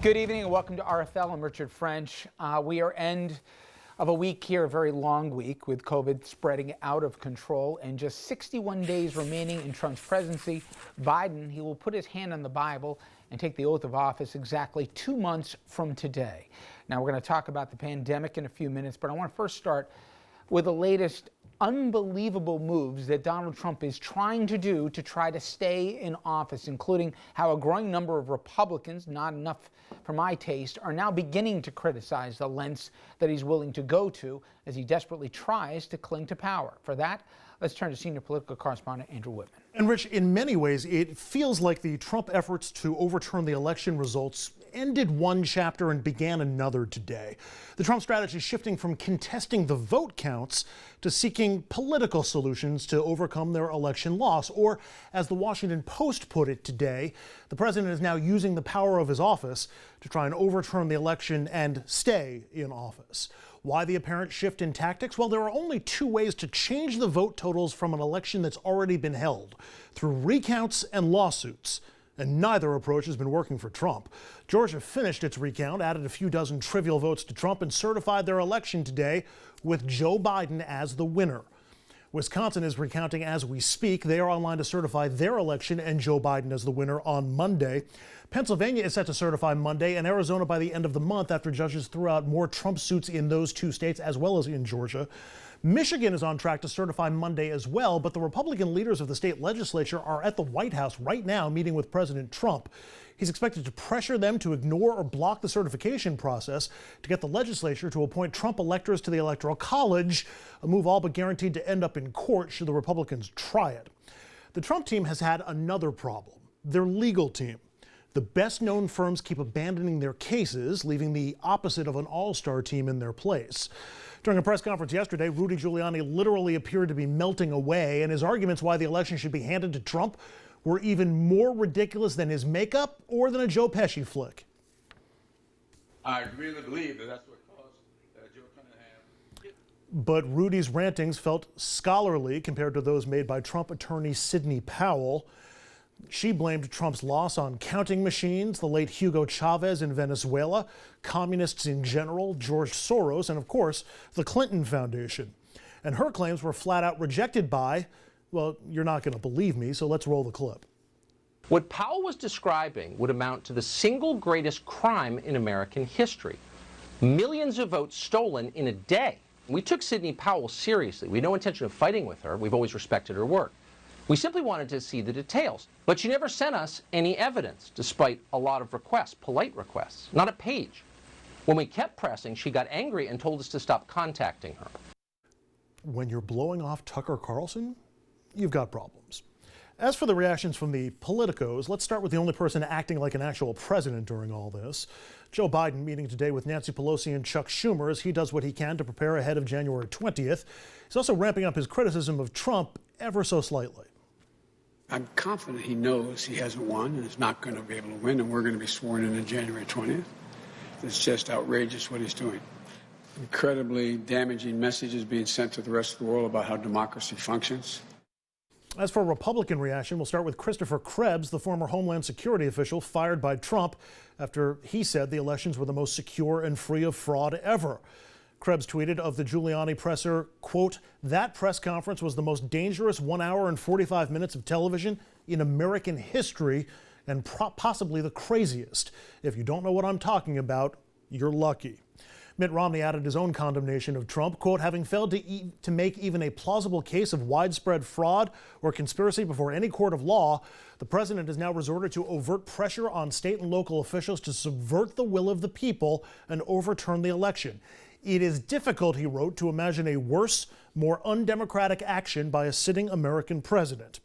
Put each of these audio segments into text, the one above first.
Good evening and welcome to RFL. I'm Richard French. We are end of a week here, a very long week with COVID spreading out of control, and just 61 days remaining in Trump's presidency. Biden, he will put his hand on the Bible and take the oath of office exactly 2 months from today. Now, we're going to talk about the pandemic in a few minutes, but I want to first start with the latest unbelievable moves that Donald Trump is trying to do to try to stay in office, including how a growing number of Republicans, not enough for my taste, are now beginning to criticize the lengths that he's willing to go to as he desperately tries to cling to power. For that, let's turn to senior political correspondent Andrew Whitman. And Rich, in many ways, it feels like the Trump efforts to overturn the election results ended one chapter and began another today. The Trump strategy is shifting from contesting the vote counts to seeking political solutions to overcome their election loss. Or, as the Washington Post put it today, the president is now using the power of his office to try and overturn the election and stay in office. Why the apparent shift in tactics? Well, there are only two ways to change the vote totals from an election that's already been held: through recounts and lawsuits. And neither approach has been working for Trump. Georgia finished its recount, added a few dozen trivial votes to Trump, and certified their election today with Joe Biden as the winner. Wisconsin is recounting as we speak. They are online to certify their election and Joe Biden as the winner on Monday. Pennsylvania is set to certify Monday, and Arizona by the end of the month after judges threw out more Trump suits in those two states as well as in Georgia. Michigan is on track to certify Monday as well, but the Republican leaders of the state legislature are at the White House right now meeting with President Trump. He's expected to pressure them to ignore or block the certification process to get the legislature to appoint Trump electors to the Electoral College, a move all but guaranteed to end up in court should the Republicans try it. The Trump team has had another problem: their legal team. The best-known firms keep abandoning their cases, leaving the opposite of an all-star team in their place. During a press conference yesterday, Rudy Giuliani literally appeared to be melting away, and his arguments why the election should be handed to Trump were even more ridiculous than his makeup or than a Joe Pesci flick. I really believe that's what caused Joe Cunningham. But Rudy's rantings felt scholarly compared to those made by Trump attorney Sidney Powell. She blamed Trump's loss on counting machines, the late Hugo Chavez in Venezuela, communists in general, George Soros, and of course, the Clinton Foundation. And her claims were flat out rejected by, well, you're not going to believe me, so let's roll the clip. What Powell was describing would amount to the single greatest crime in American history. Millions of votes stolen in a day. We took Sidney Powell seriously. We had no intention of fighting with her. We've always respected her work. We simply wanted to see the details, but she never sent us any evidence, despite a lot of requests, polite requests, not a page. When we kept pressing, she got angry and told us to stop contacting her. When you're blowing off Tucker Carlson, you've got problems. As for the reactions from the politicos, let's start with the only person acting like an actual president during all this. Joe Biden meeting today with Nancy Pelosi and Chuck Schumer as he does what he can to prepare ahead of January 20th. He's also ramping up his criticism of Trump ever so slightly. I'm confident he knows he hasn't won and is not going to be able to win, and we're going to be sworn in on January 20th. It's just outrageous what he's doing. Incredibly damaging messages being sent to the rest of the world about how democracy functions. As for Republican reaction, we'll start with Christopher Krebs, the former Homeland Security official fired by Trump after he said the elections were the most secure and free of fraud ever. Krebs tweeted of the Giuliani presser, quote, "That press conference was the most dangerous 1 hour and 45 minutes of television in American history and possibly the craziest. If you don't know what I'm talking about, you're lucky." Mitt Romney added his own condemnation of Trump, quote, "Having failed to make even a plausible case of widespread fraud or conspiracy before any court of law, the president has now resorted to overt pressure on state and local officials to subvert the will of the people and overturn the election. It is difficult," he wrote, "to imagine a worse, more undemocratic action by a sitting American president."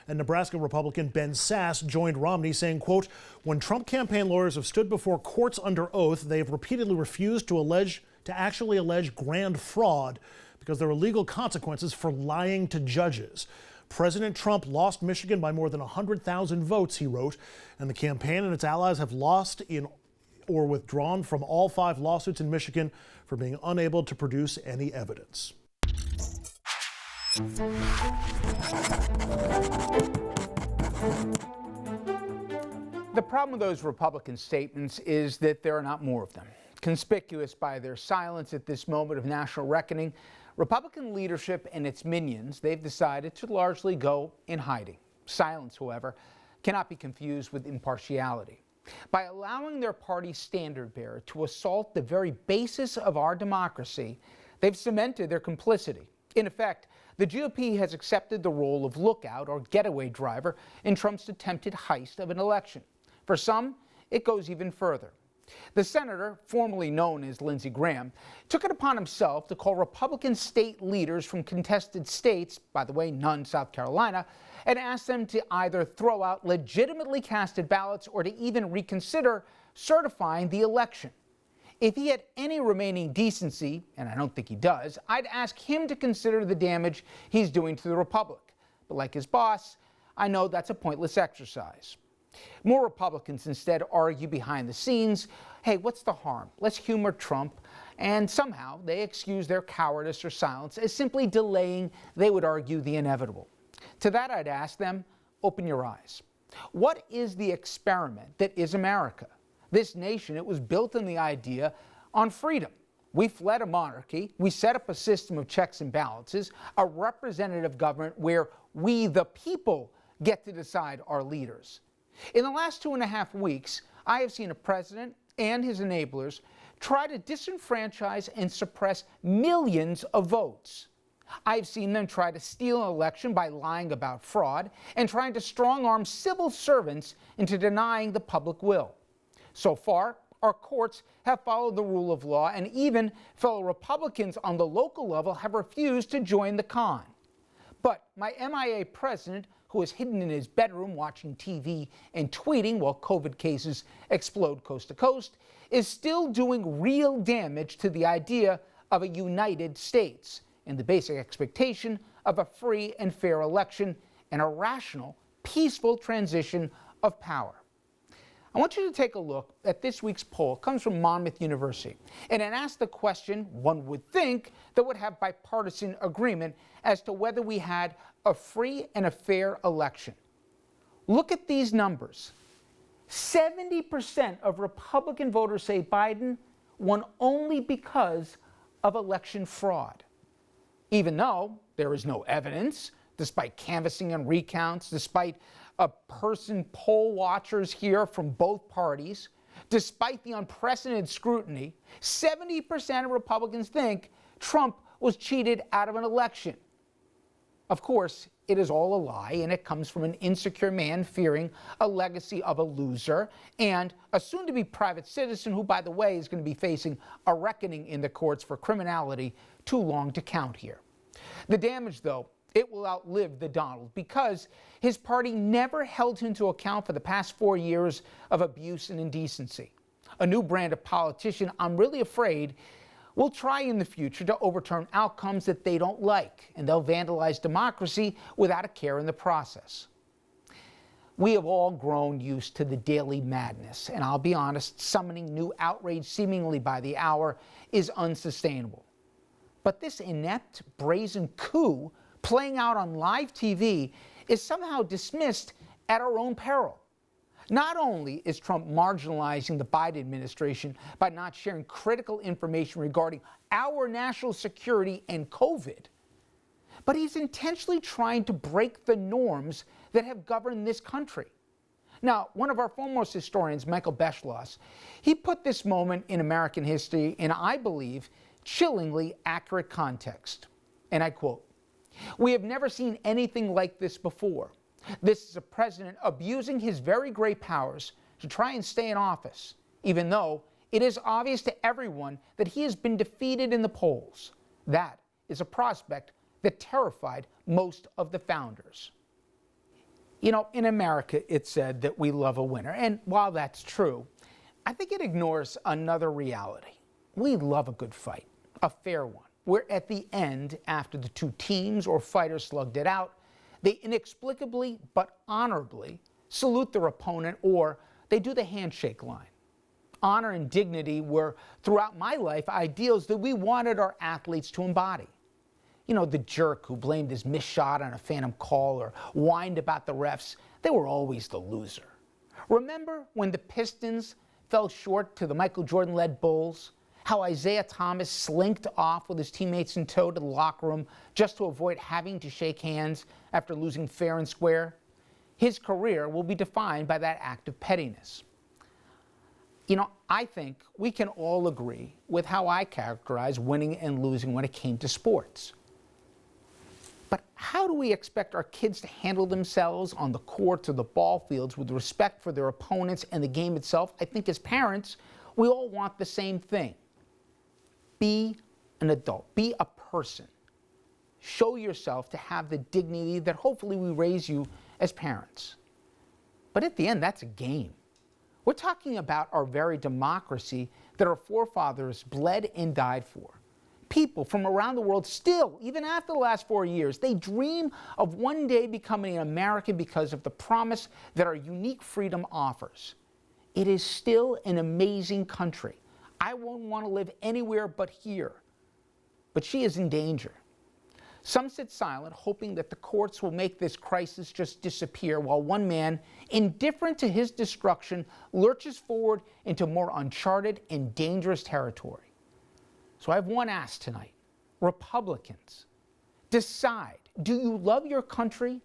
And Nebraska Republican Ben Sasse joined Romney saying, quote, "When Trump campaign lawyers have stood before courts under oath, they have repeatedly refused to actually allege grand fraud because there are legal consequences for lying to judges. President Trump lost Michigan by more than 100,000 votes," he wrote, "and the campaign and its allies have lost in or withdrawn from all 5 lawsuits in Michigan for being unable to produce any evidence." The problem with those Republican statements is that there are not more of them. Conspicuous by their silence at this moment of national reckoning, Republican leadership and its minions, they've decided to largely go in hiding. Silence, however, cannot be confused with impartiality. By allowing their party's standard bearer to assault the very basis of our democracy, they've cemented their complicity. In effect, the GOP has accepted the role of lookout or getaway driver in Trump's attempted heist of an election. For some, it goes even further. The senator, formerly known as Lindsey Graham, took it upon himself to call Republican state leaders from contested states, by the way, none South Carolina, and ask them to either throw out legitimately casted ballots or to even reconsider certifying the election. If he had any remaining decency, and I don't think he does, I'd ask him to consider the damage he's doing to the Republic. But like his boss, I know that's a pointless exercise. More Republicans instead argue behind the scenes, hey, what's the harm? Let's humor Trump. And somehow they excuse their cowardice or silence as simply delaying, they would argue, the inevitable. To that I'd ask them, open your eyes. What is the experiment that is America? This nation, it was built on the idea on freedom. We fled a monarchy, we set up a system of checks and balances, a representative government where we, the people, get to decide our leaders. In the last 2.5 weeks, I have seen a president and his enablers try to disenfranchise and suppress millions of votes. I've seen them try to steal an election by lying about fraud and trying to strong-arm civil servants into denying the public will. So far, our courts have followed the rule of law, and even fellow Republicans on the local level have refused to join the con. But my MIA president, who is hidden in his bedroom watching TV and tweeting while COVID cases explode coast to coast, is still doing real damage to the idea of a united states and the basic expectation of a free and fair election and a rational, peaceful transition of power. I want you to take a look at this week's poll. It comes from Monmouth University, and it asks the question one would think that would have bipartisan agreement as to whether we had a free and a fair election. Look at these numbers. 70% of Republican voters say Biden won only because of election fraud. Even though there is no evidence, despite canvassing and recounts, despite person poll watchers here from both parties, despite the unprecedented scrutiny, 70% of Republicans think Trump was cheated out of an election. Of course, it is all a lie, and it comes from an insecure man fearing a legacy of a loser and a soon-to-be private citizen who, by the way, is going to be facing a reckoning in the courts for criminality too long to count here. The damage, though, it will outlive the Donald because his party never held him to account for the past 4 years of abuse and indecency. A new brand of politician, I'm really afraid, will try in the future to overturn outcomes that they don't like, and they'll vandalize democracy without a care in the process. We have all grown used to the daily madness, and I'll be honest, summoning new outrage seemingly by the hour is unsustainable. But this inept, brazen coup playing out on live TV is somehow dismissed at our own peril. Not only is Trump marginalizing the Biden administration by not sharing critical information regarding our national security and COVID, but he's intentionally trying to break the norms that have governed this country. Now, one of our foremost historians, Michael Beschloss, he put this moment in American history in, I believe, chillingly accurate context. And I quote, "We have never seen anything like this before. This is a president abusing his very great powers to try and stay in office, even though it is obvious to everyone that he has been defeated in the polls. That is a prospect that terrified most of the founders." You know, in America, it's said that we love a winner. And while that's true, I think it ignores another reality. We love a good fight, a fair one, where at the end, after the two teams or fighters slugged it out, they inexplicably but honorably salute their opponent, or they do the handshake line. Honor and dignity were, throughout my life, ideals that we wanted our athletes to embody. You know, the jerk who blamed his missed shot on a phantom call or whined about the refs, they were always the loser. Remember when the Pistons fell short to the Michael Jordan-led Bulls? How Isaiah Thomas slinked off with his teammates in tow to the locker room just to avoid having to shake hands after losing fair and square? His career will be defined by that act of pettiness. You know, I think we can all agree with how I characterize winning and losing when it came to sports. But how do we expect our kids to handle themselves on the courts or the ball fields with respect for their opponents and the game itself? I think as parents, we all want the same thing. Be an adult. Be a person. Show yourself to have the dignity that hopefully we raise you as parents. But at the end, that's a game. We're talking about our very democracy that our forefathers bled and died for. People from around the world still, even after the last 4 years, they dream of one day becoming an American because of the promise that our unique freedom offers. It is still an amazing country. I won't want to live anywhere but here. But she is in danger. Some sit silent, hoping that the courts will make this crisis just disappear, while one man, indifferent to his destruction, lurches forward into more uncharted and dangerous territory. So I have one ask tonight. Republicans, decide, do you love your country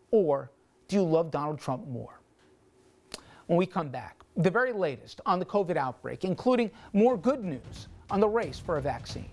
or do you love Donald Trump more? When we come back, the very latest on the COVID outbreak, including more good news on the race for a vaccine.